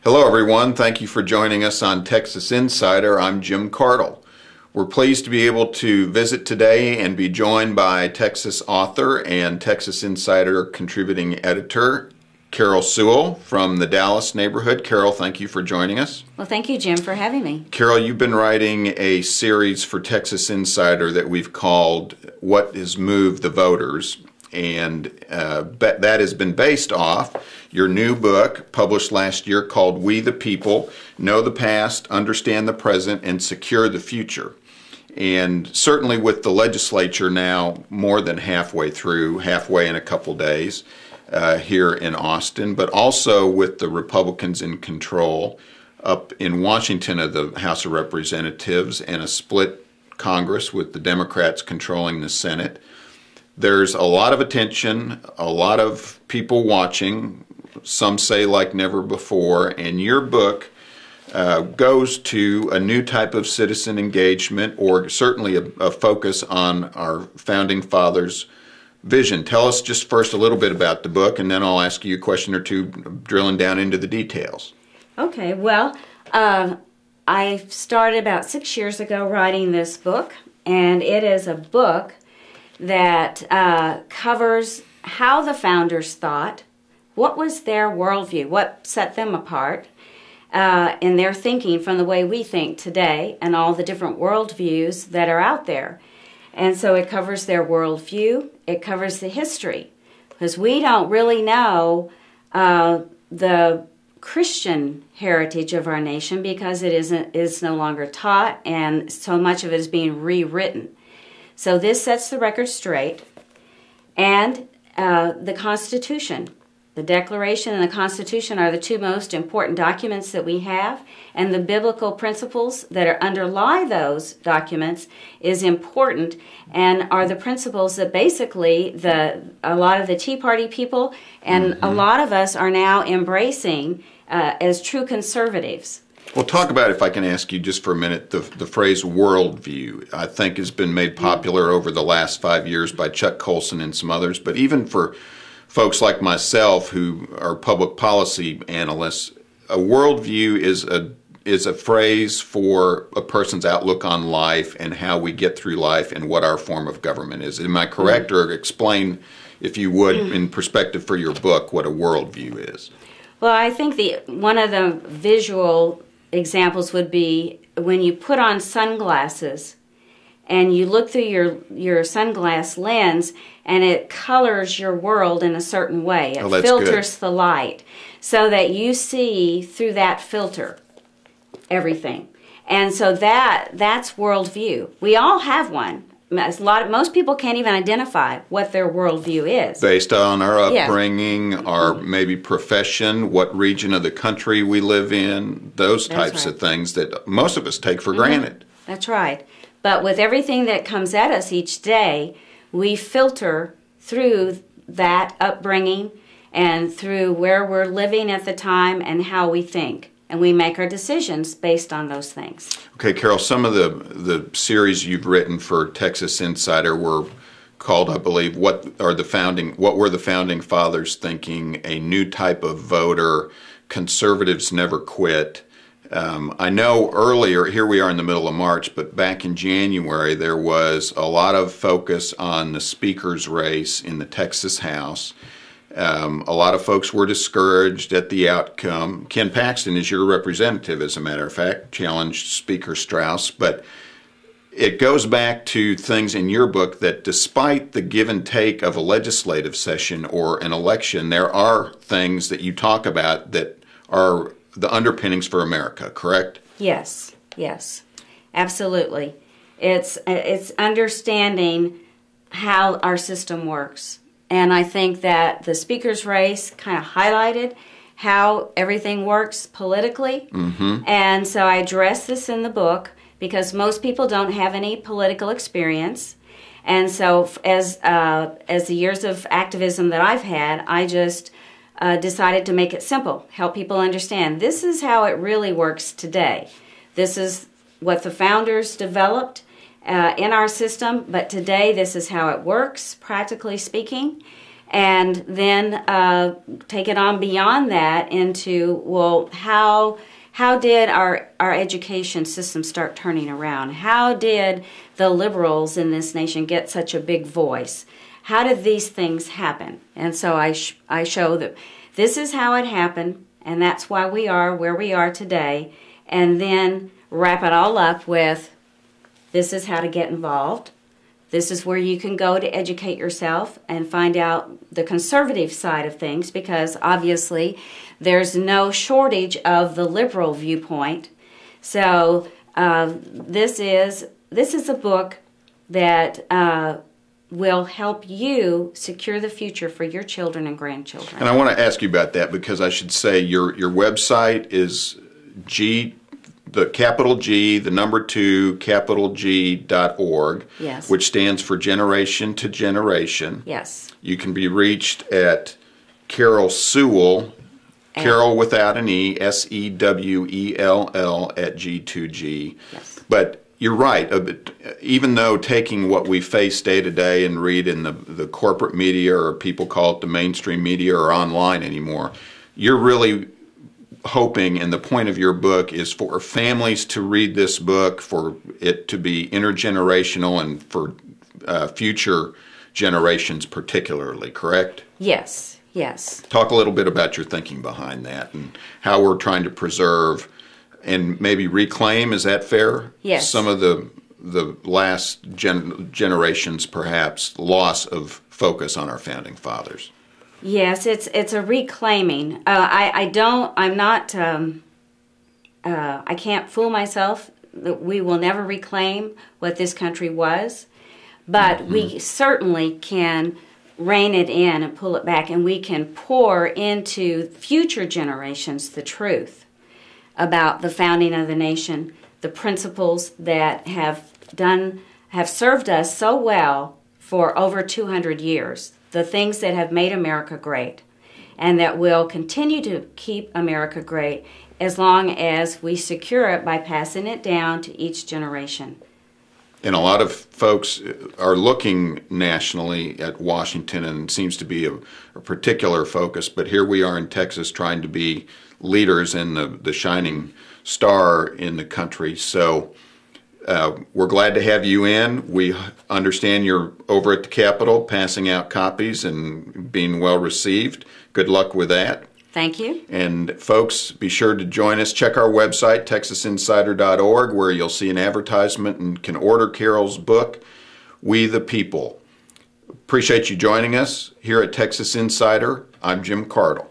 Hello everyone, thank you for joining us on Texas Insider. I'm Jim Cardle. We're pleased to be able to visit today and be joined by Texas author and Texas Insider contributing editor, Carol Sewell from the Dallas neighborhood. Carol, thank you for joining us. Well, thank you, Jim, for having me. Carol, you've been writing a series for Texas Insider that we've called What Has Moved the Voters, and that has been based off your new book published last year called We the People, Know the Past, Understand the Present, and Secure the Future. And certainly with the legislature now more than halfway through, halfway in a couple days here in Austin, but also with the Republicans in control up in Washington of the House of Representatives and a split Congress with the Democrats controlling the Senate. There's a lot of attention, a lot of people watching, some say like never before, and your book goes to a new type of citizen engagement, or certainly a focus on our Founding Fathers' vision. Tell us just first a little bit about the book, and then I'll ask you a question or two drilling down into the details. Okay, well, I started about 6 years ago writing this book, and it is a book that covers how the founders thought, what was their worldview, what set them apart in their thinking from the way we think today, and all the different worldviews that are out there. And so it covers their worldview, it covers the history, because we don't really know the Christian heritage of our nation because it is no longer taught, and so much of it is being rewritten. So this sets the record straight, and the Constitution. The Declaration and the Constitution are the two most important documents that we have, and the biblical principles that underlie those documents is important and are the principles that basically a lot of the Tea Party people and a lot of us are now embracing as true conservatives. Well, talk about, if I can ask you just for a minute, the phrase worldview, I think has been made popular over the last 5 years by Chuck Colson and some others, but even for folks like myself who are public policy analysts, a worldview is a phrase for a person's outlook on life and how we get through life and what our form of government is. Am I correct? Or explain, if you would, in perspective for your book, what a worldview is. Well, I think one of the visual examples would be when you put on sunglasses and you look through your sunglass lens and it colors your world in a certain way. It filters the light so that you see through that filter everything. And so that's worldview. We all have one. Most people can't even identify what their worldview is. Based on our upbringing, our maybe profession, what region of the country we live in, those types of things that most of us take for granted. That's right. But with everything that comes at us each day, we filter through that upbringing and through where we're living at the time and how we think. And we make our decisions based on those things. Okay, Carol, some of the series you've written for Texas Insider were called, I believe, What Were the Founding Fathers Thinking? A New Type of Voter, Conservatives Never Quit. I know earlier, here we are in the middle of March, but back in January there was a lot of focus on the speaker's race in the Texas House. A lot of folks were discouraged at the outcome. Ken Paxton is your representative, as a matter of fact, challenged Speaker Strauss. But it goes back to things in your book that despite the give and take of a legislative session or an election, there are things that you talk about that are the underpinnings for America, correct? Yes, absolutely. It's understanding how our system works. And I think that the speaker's race kind of highlighted how everything works politically. And so I address this in the book because most people don't have any political experience. And so as the years of activism that I've had, I just decided to make it simple, help people understand this is how it really works today. This is what the founders developed in our system, but today this is how it works, practically speaking. and then take it on beyond that into, well, how did our education system start turning around? How did the liberals in this nation get such a big voice? How did these things happen? And so I show that this is how it happened, and that's why we are where we are today, and then wrap it all up with, this is how to get involved. This is where you can go to educate yourself and find out the conservative side of things, because obviously there's no shortage of the liberal viewpoint. So this is a book that will help you secure the future for your children and grandchildren. And I want to ask you about that, because I should say your website is the capital G, the number 2, capital G.org, yes, which stands for Generation to Generation. Yes. You can be reached at Carol Sewell, Carol without an E, SEWELL at G2G. Yes. But you're right. Even though taking what we face day to day and read in the corporate media, or people call it the mainstream media, or online anymore, you're really hoping, and the point of your book is for families to read this book, for it to be intergenerational, and for future generations particularly, correct? Yes, yes. Talk a little bit about your thinking behind that and how we're trying to preserve and maybe reclaim, is that fair? Yes. Some of the last generations, perhaps, loss of focus on our founding fathers. Yes, it's a reclaiming. I can't fool myself that we will never reclaim what this country was, but we certainly can rein it in and pull it back, and we can pour into future generations the truth about the founding of the nation, the principles that have served us so well for over 200 years. The things that have made America great, and that will continue to keep America great as long as we secure it by passing it down to each generation. And a lot of folks are looking nationally at Washington, and it seems to be a particular focus, but here we are in Texas trying to be leaders in the shining star in the country. So we're glad to have you in. We understand you're over at the Capitol passing out copies and being well received. Good luck with that. Thank you. And folks, be sure to join us. Check our website, texasinsider.org, where you'll see an advertisement and can order Carol's book, We the People. Appreciate you joining us here at Texas Insider. I'm Jim Cardle.